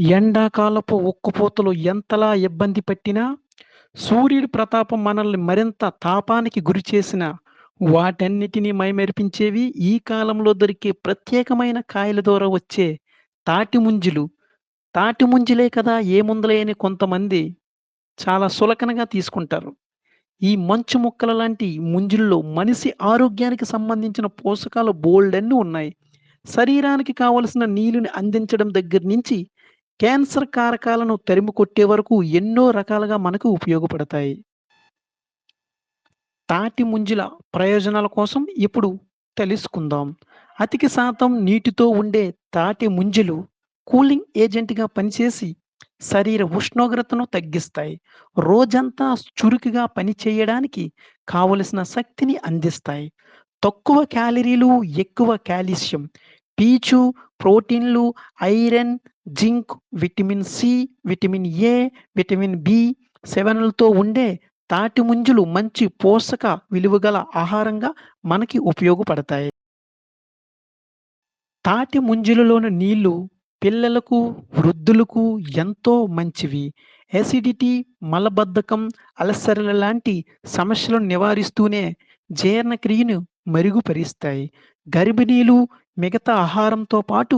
ఎండాకాలపు ఉక్కపోతలు ఎంతలా ఇబ్బంది పెట్టినా, సూర్యుడి ప్రతాపం మనల్ని మరింత తాపానికి గురిచేసినా, వాటన్నిటిని మైమరిపించేవి ఈ కాలంలో దొరికే ప్రత్యేకమైన కాయల ద్వారా వచ్చే తాటి ముంజలు. తాటి ముంజలే కదా ఏముందిలే అని కొంతమంది చాలా చులకనగా తీసుకుంటారు. ఈ మంచు ముక్కల లాంటి ముంజుల్లో మనిషి ఆరోగ్యానికి సంబంధించిన పోషకాలు బోలెడన్ని ఉన్నాయి. శరీరానికి కావలసిన నీళ్ళని అందించడం దగ్గర నుంచి క్యాన్సర్ కారకాలను తరిమి కొట్టే వరకు ఎన్నో రకాలుగా మనకు ఉపయోగపడతాయి. తాటి ముంజల ప్రయోజనాల కోసం ఇప్పుడు తెలుసుకుందాం. అధిక శాతం నీటితో ఉండే తాటి ముంజలు కూలింగ్ ఏజెంట్‌గా పనిచేసి శరీర ఉష్ణోగ్రతను తగ్గిస్తాయి. రోజంతా చురుకుగా పనిచేయడానికి కావలసిన శక్తిని అందిస్తాయి. తక్కువ క్యాలరీలు, ఎక్కువ కాల్షియం, పీచు, ప్రోటీన్లు, iron, zinc, vitamin C, vitamin A, vitamin బి7లతో ఉండే తాటి ముంజలు మంచి పోషక విలువగల ఆహారంగా మనకి ఉపయోగపడతాయి. తాటి ముంజలలోని నీళ్లు పిల్లలకు, వృద్ధులకు ఎంతో మంచివి. ఎసిడిటీ, మలబద్ధకం, అల్సర్‌ల లాంటి సమస్యలను నివారిస్తూనే జీర్ణక్రియను మెరుగుపరుస్తాయి. గర్భిణీలు మిగతా ఆహారంతో పాటు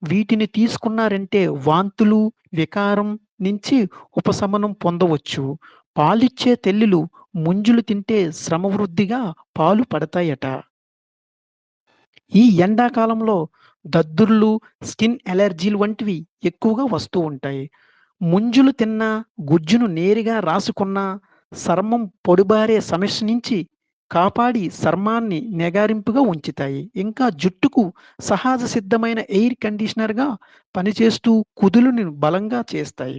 వీటిని తీసుకున్నారంటే వాంతులు, వికారం నుంచి ఉపశమనం పొందవచ్చు. పాలిచ్చే తల్లులు ముంజులు తింటే శ్రమవృద్ధిగా పాలు పడతాయట. ఈ ఎండాకాలంలో దద్దుర్లు, స్కిన్ అలెర్జీలు వంటివి ఎక్కువగా వస్తూ ఉంటాయి. ముంజులు తిన్నా, గుజ్జును నేరుగా రాసుకున్నా చర్మం పొడిబారే సమస్య నుంచి కాపాడి చర్మాన్ని నిగారింపుగా ఉంచుతాయి. ఇంకా జుట్టుకు సహజ సిద్ధమైన ఎయిర్ కండిషనర్‌గా పనిచేస్తూ కుదులుని బలంగా చేస్తాయి.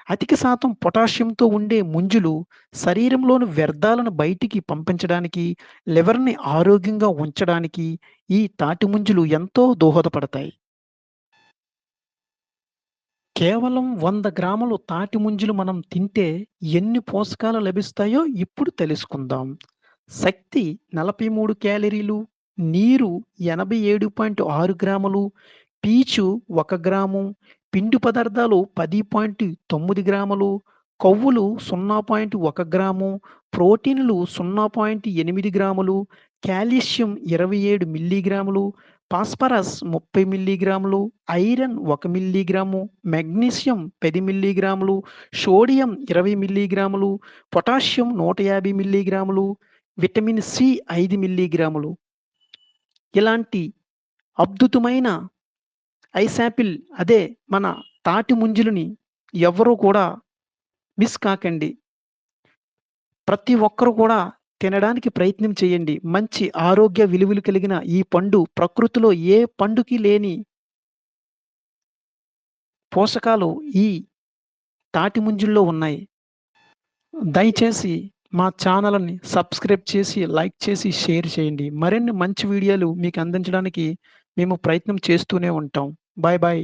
అధిక శాతం పొటాషియంతో ఉండే ముంజులు శరీరంలోని వ్యర్థాలను బయటికి పంపించడానికి, లివర్‌ని ఆరోగ్యంగా ఉంచడానికి ఈ తాటి ముంజలు ఎంతో దోహదపడతాయి. కేవలం 100 గ్రాములు తాటి ముంజలు మనం తింటే ఎన్ని పోషకాలు లభిస్తాయో ఇప్పుడు తెలుసుకుందాం. శక్తి 43 క్యాలరీలు, నీరు 87.6 గ్రాములు, పీచు 1 గ్రాము, పిండి పదార్థాలు 10.9 గ్రాములు, కొవ్వులు 0.1 గ్రాము, ప్రోటీన్లు 0.8 గ్రాములు, కాల్షియం 27 మిల్లీగ్రాములు, ఫాస్ఫరస్ 30 మిల్లీగ్రాములు, ఐరన్ 1 మిల్లీగ్రాము, మెగ్నీషియం 10 మిల్లీగ్రాములు, సోడియం 20 మిల్లీగ్రాములు, పొటాషియం 150 మిల్లీగ్రాములు, విటమిన్ సి 5 మిల్లీగ్రాములు. ఇలాంటి అద్భుతమైన ఐస్ యాపిల్ అదే మన తాటి ముంజలని ఎవ్వరూ కూడా మిస్ కాకండి. ప్రతి ఒక్కరు కూడా తినడానికి ప్రయత్నం చేయండి. మంచి ఆరోగ్య విలువలు కలిగిన ఈ పండు ప్రకృతిలో ఏ పండుకి లేని పోషకాలు ఈ తాటి ముంజల్లో ఉన్నాయి. దయచేసి మా ఛానల్‌ని సబ్స్క్రైబ్ చేసి, లైక్ చేసి, షేర్ చేయండి. మరిన్ని మంచి వీడియోలు మీకు అందించడానికి మేము ప్రయత్నం చేస్తూనే ఉంటాం. Bye bye.